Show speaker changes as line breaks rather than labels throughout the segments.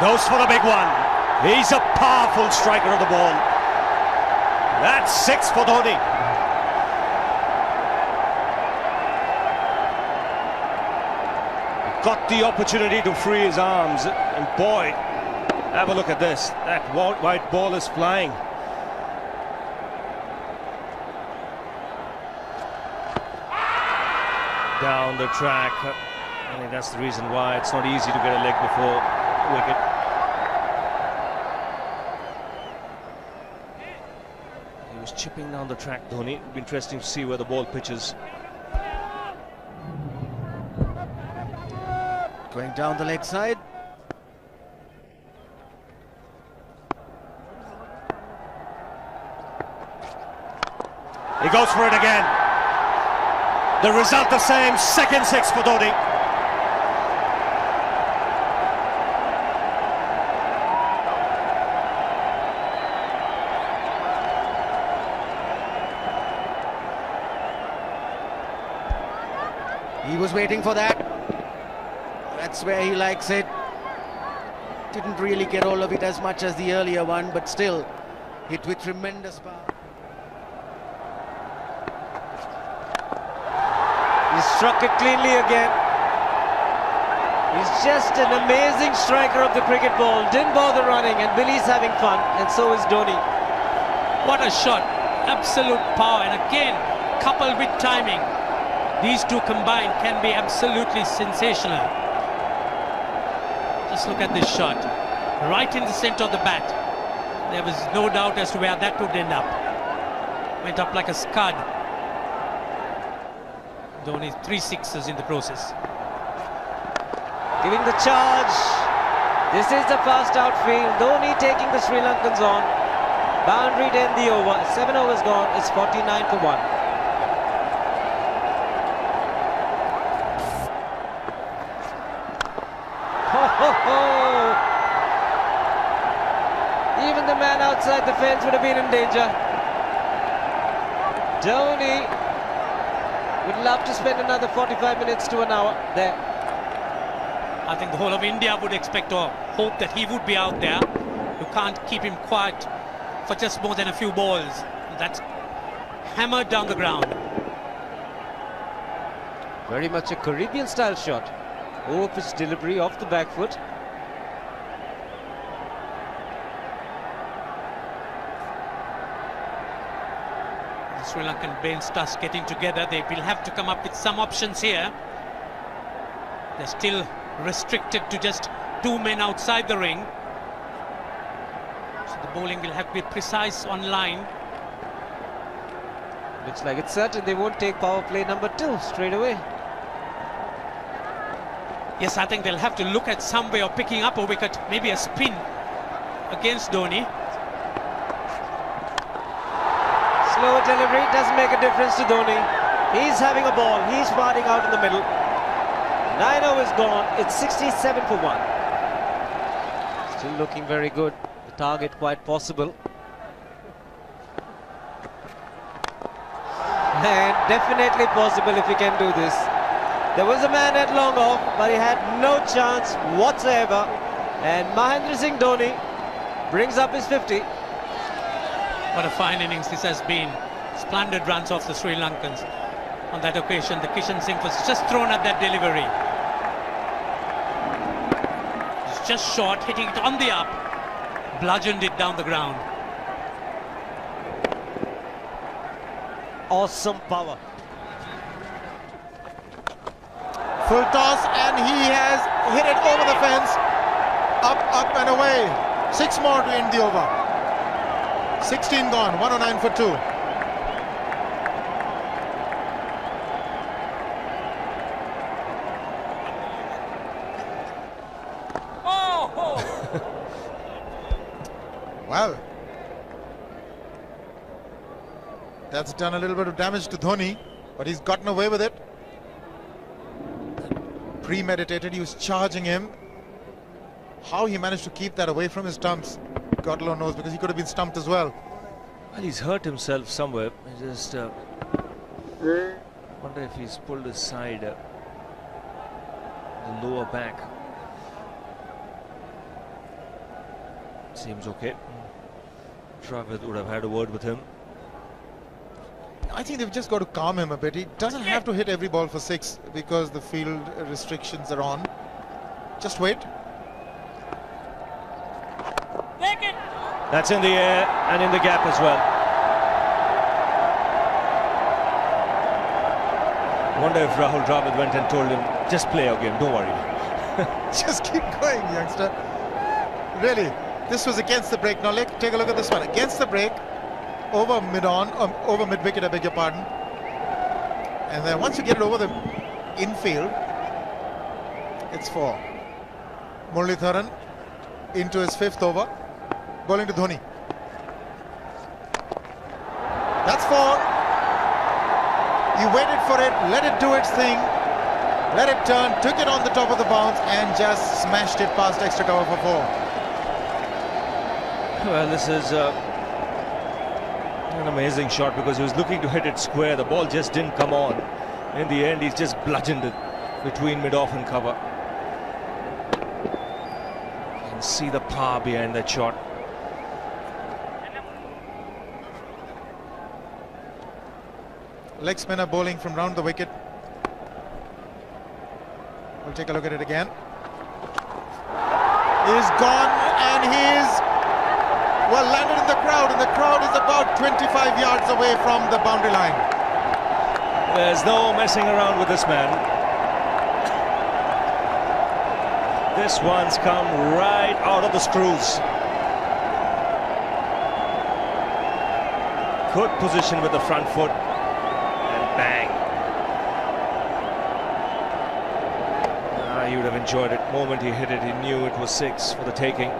Goes for the big one. He's a powerful striker of the ball. That's 6 for Dhoni. Got the opportunity to free his arms, and boy, have a look at this. That white ball is flying. Down the track. I think that's the reason why it's not easy to get a leg before wicket. He was chipping down the track, Dhoni. It'll be interesting to see where the ball pitches.
Going down the leg side.
He goes for it again. The result the same, second 6 for Dhoni.
He was waiting for that. That's where he likes it. Didn't really get all of it as much as the earlier one, but still hit with tremendous power.
He struck it cleanly again. He's just an amazing striker of the cricket ball. Didn't bother running, and Billy's having fun, and so is Dhoni.
What a shot. Absolute power, and again, coupled with timing. These two combined can be absolutely sensational. Just look at this shot. Right in the center of the bat. There was no doubt as to where that would end up. Went up like a scud. Dhoni 3 sixes in the process.
Giving the charge. This is the fast outfield. Dhoni taking the Sri Lankans on. Boundary to end the over. 7 overs gone. It's 49 for 1. Even the man outside the fence would have been in danger. Dhoni would love to spend another 45 minutes to an hour there.
I think the whole of India would expect or hope that he would be out there. You can't keep him quiet for just more than a few balls. That's hammered down the ground.
Very much a Caribbean style shot. Over-pitch delivery off the back foot.
The Sri Lankan bench starts getting together. They will have to come up with some options here. They're still restricted to just 2 men outside the ring. So the bowling will have to be precise on line.
Looks like it's certain they won't take power play number 2 straight away.
Yes, I think they'll have to look at some way of picking up a wicket, maybe a spin against Dhoni.
Slower delivery doesn't make a difference to Dhoni. He's having a ball, he's batting out in the middle. 9 overs gone, it's 67 for 1. Still looking very good, the target quite possible. And definitely possible if he can do this. There was a man at long off, but he had no chance whatsoever. And Mahendra Singh Dhoni brings up his 50.
What a fine innings this has been. Splendid runs off the Sri Lankans. On that occasion, the Kishan Singh was just thrown at that delivery. It's just short, hitting it on the up. Bludgeoned it down the ground.
Awesome power.
Full toss, and he has hit it over the fence. Up and away. 6 more to end the over. 16 gone, 109 for 2.
Oh!
Well, that's done a little bit of damage to Dhoni, but he's gotten away with it. Premeditated, he was charging him. How he managed to keep that away from his stumps, God alone knows, because he could have been stumped as well.
Well, he's hurt himself somewhere. I just wonder if he's pulled his side, the lower back. Seems okay. Travis would have had a word with him.
I think they've just got to calm him a bit. He doesn't have to hit every ball for 6 because the field restrictions are on. Just wait.
That's in the air and in the gap as well. I wonder if Rahul Dravid went and told him, just play our game, don't worry.
Just keep going, youngster. Really, this was against the break. Now take a look at this one. Against the break, over mid-wicket, I beg your pardon. And then once you get it over the infield, it's 4. Muralitharan into his 5th over, bowling to Dhoni. That's 4. You waited for it, let it do its thing, let it turn, took it on the top of the bounce and just smashed it past extra cover for 4.
Well, this is an amazing shot because he was looking to hit it square. The ball just didn't come on. In the end, he's just bludgeoned it between mid-off and cover. You can see the power behind that shot.
Leg spinner bowling from round the wicket. We'll take a look at it again. He's gone and he's landed in the crowd, and the crowd is about 25 yards away from the boundary line.
There's no messing around with this man. This one's come right out of the screws. Good position with the front foot. Bang. He would have enjoyed it. The moment he hit it, he knew it was 6 for the taking.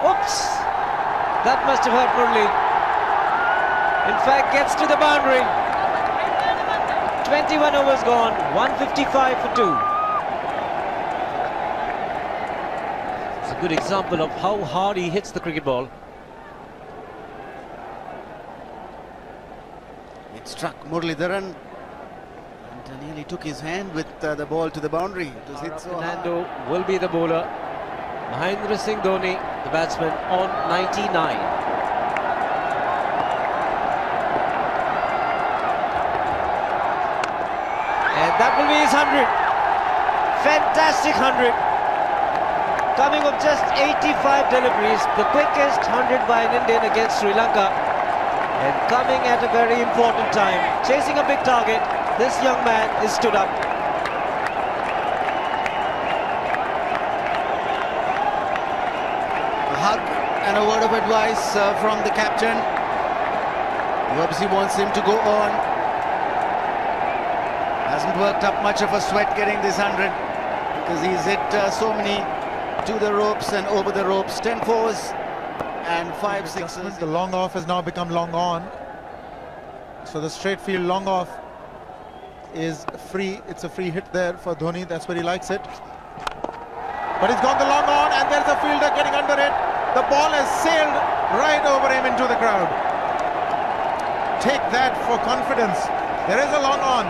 Oops! That must have hurt Murli. In fact, gets to the boundary. 21 overs gone, 155 for 2. It's a good example of how hard he hits the cricket ball.
It struck Muralitharan and nearly took his hand with the ball to the boundary. It was hit so hard.
Fernando will be the bowler. Mahendra Singh Dhoni, the batsman, on 99. And that will be his 100. Fantastic 100. Coming of just 85 deliveries, the quickest 100 by an Indian against Sri Lanka. And coming at a very important time, chasing a big target, this young man is stood up.
A hug and a word of advice from the captain. He obviously wants him to go on. Hasn't worked up much of a sweat getting this 100 because he's hit so many to the ropes and over the ropes. 10 fours and 5 sixes.
The long off has now become long on. So the straight field long off is free. It's a free hit there for Dhoni. That's where he likes it. But he's gone the long on and there's a fielder getting under it. The ball has sailed right over him into the crowd. Take that for confidence. There is a long on.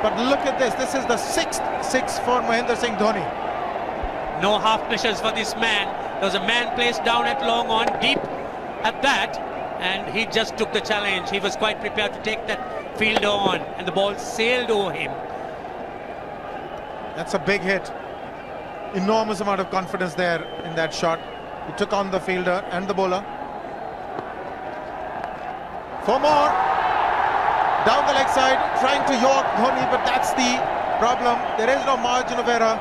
But look at this. This is the 6th 6 for Mahendra Singh Dhoni.
No half measures for this man. There was a man placed down at long on, deep at that, and he just took the challenge. He was quite prepared to take that fielder on, and the ball sailed over him.
That's a big hit. Enormous amount of confidence there in that shot. He took on the fielder and the bowler. 4 more. Down the leg side, trying to york Dhoni, but that's the problem. There is no margin of error.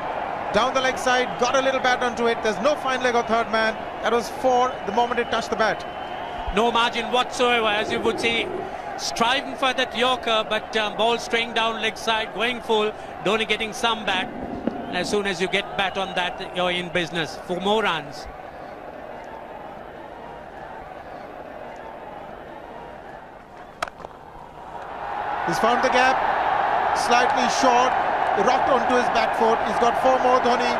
Down the leg side, got a little bat onto it. There's no fine leg or third man. That was 4 the moment it touched the bat.
No margin whatsoever, as you would see. Striving for that yorker, but ball straying down leg side, going full. Dhoni getting some bat. And as soon as you get bat on that, you're in business for more runs.
He's found the gap, slightly short, rocked onto his back foot. He's got 4 more, Dhoni.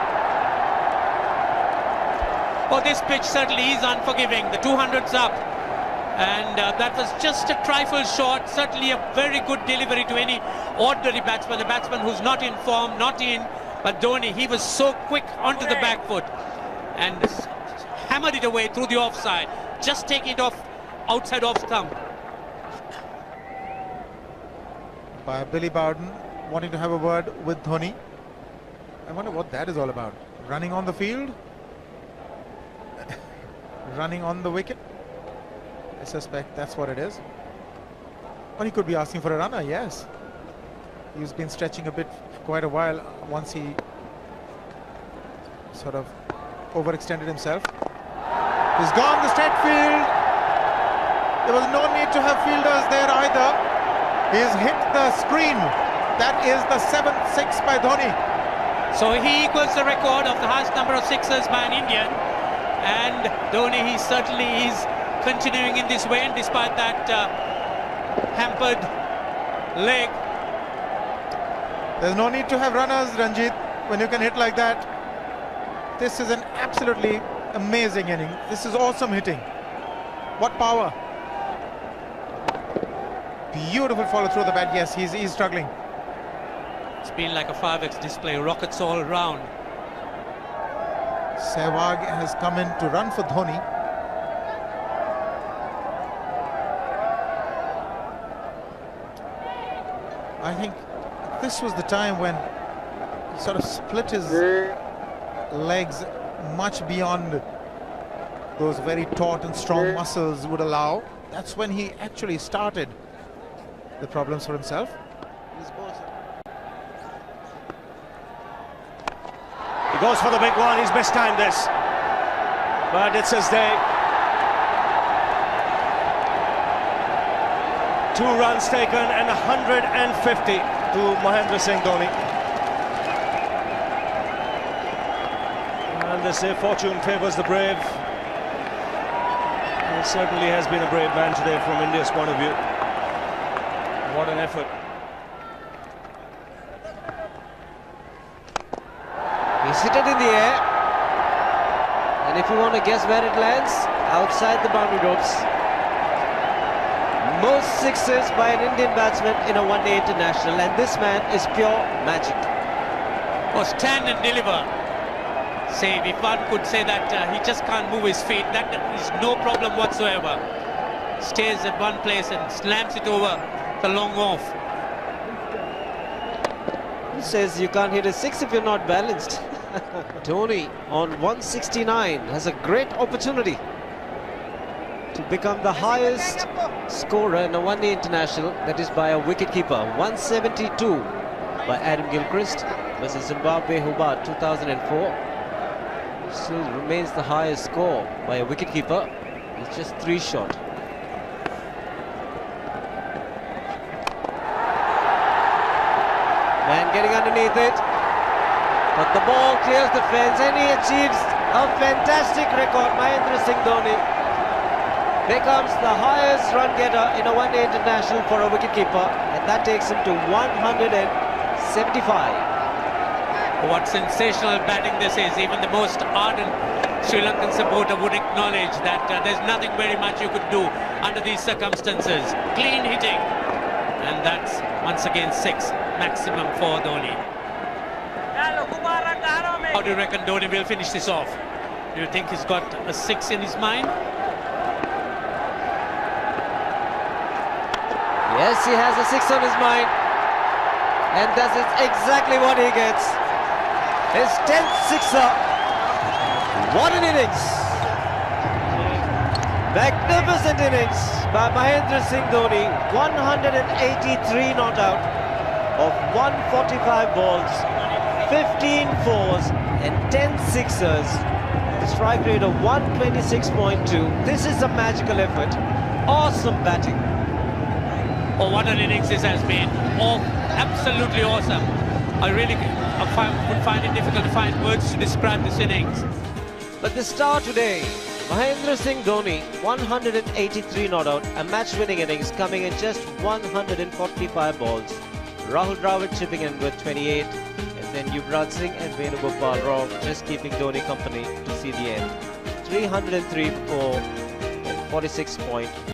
Oh, this pitch certainly is unforgiving. The 200's up. And that was just a trifle short. Certainly a very good delivery to any ordinary batsman. A batsman who's not in form, not in But Dhoni, he was so quick onto the back foot and hammered it away through the offside. Just taking it off outside off stump.
By Billy Bowden wanting to have a word with Dhoni. I wonder what that is all about. Running on the field? Running on the wicket? I suspect that's what it is. Or he could be asking for a runner, yes. He's been stretching a bit for quite a while once he sort of overextended himself. He's gone the straight field. There was no need to have fielders there either. He's hit the screen. That is the 7th six by Dhoni.
So he equals the record of the highest number of sixes by an Indian. And Dhoni, he certainly is continuing in this way, and despite that hampered leg.
There's no need to have runners, Ranjit, when you can hit like that. This is an absolutely amazing inning. This is awesome hitting. What power. Beautiful follow through the bat. Yes, he's struggling.
It's been like a 5x display, rockets all around.
Sehwag has come in to run for Dhoni. I think this was the time when he sort of split his legs much beyond those very taut and strong muscles would allow. That's when he actually started the problems for himself.
He goes for the big one. He's mistimed this, but it's his day. 2 runs taken and 150 to Mahendra Singh Dhoni. And they say fortune favours the brave. It certainly has been a brave man today from India's point of view. What an effort.
He's hit it in the air. And if you want to guess where it lands, outside the boundary ropes. Most sixes by an Indian batsman in a one-day international, and this man is pure magic.
Or stand and deliver. Save, if one could say that he just can't move his feet, that is no problem whatsoever. Stays at one place and slams it over the long off.
Who says you can't hit a six if you're not balanced? Dhoni on 169 has a great opportunity to become the highest scorer in a one-day international, that is by a wicketkeeper. 172 by Adam Gilchrist versus Zimbabwe Hobart 2004. Still remains the highest score by a wicketkeeper. It's just 3 short. Man getting underneath it, but the ball clears the fence and he achieves a fantastic record. Mahendra Singh Dhoni becomes the highest run getter in a one-day international for a wicketkeeper, and that takes him to 175.
What sensational batting this is. Even the most ardent Sri Lankan supporter would acknowledge that there's nothing very much you could do under these circumstances. Clean hitting, and that's once again 6 maximum for Dhoni. How do you reckon Dhoni will finish this off? Do you think he's got a 6 in his mind?
Yes, he has a 6 on his mind, and that is exactly what he gets. His 10th sixer. What an innings! Magnificent innings by Mahendra Singh Dhoni. 183 not out of 145 balls, 15 fours and 10 sixers. Strike rate of 126.2. This is a magical effort. Awesome batting.
Oh, what an innings this has been. Oh, absolutely awesome. I really would find it difficult to find words to describe this innings.
But the star today, Mahendra Singh Dhoni, 183 not out, a match-winning innings coming in just 145 balls. Rahul Dravid chipping in with 28, and then Yuvraj Singh and Venugopal Rao just keeping Dhoni company to see the end. 303 for 46.8.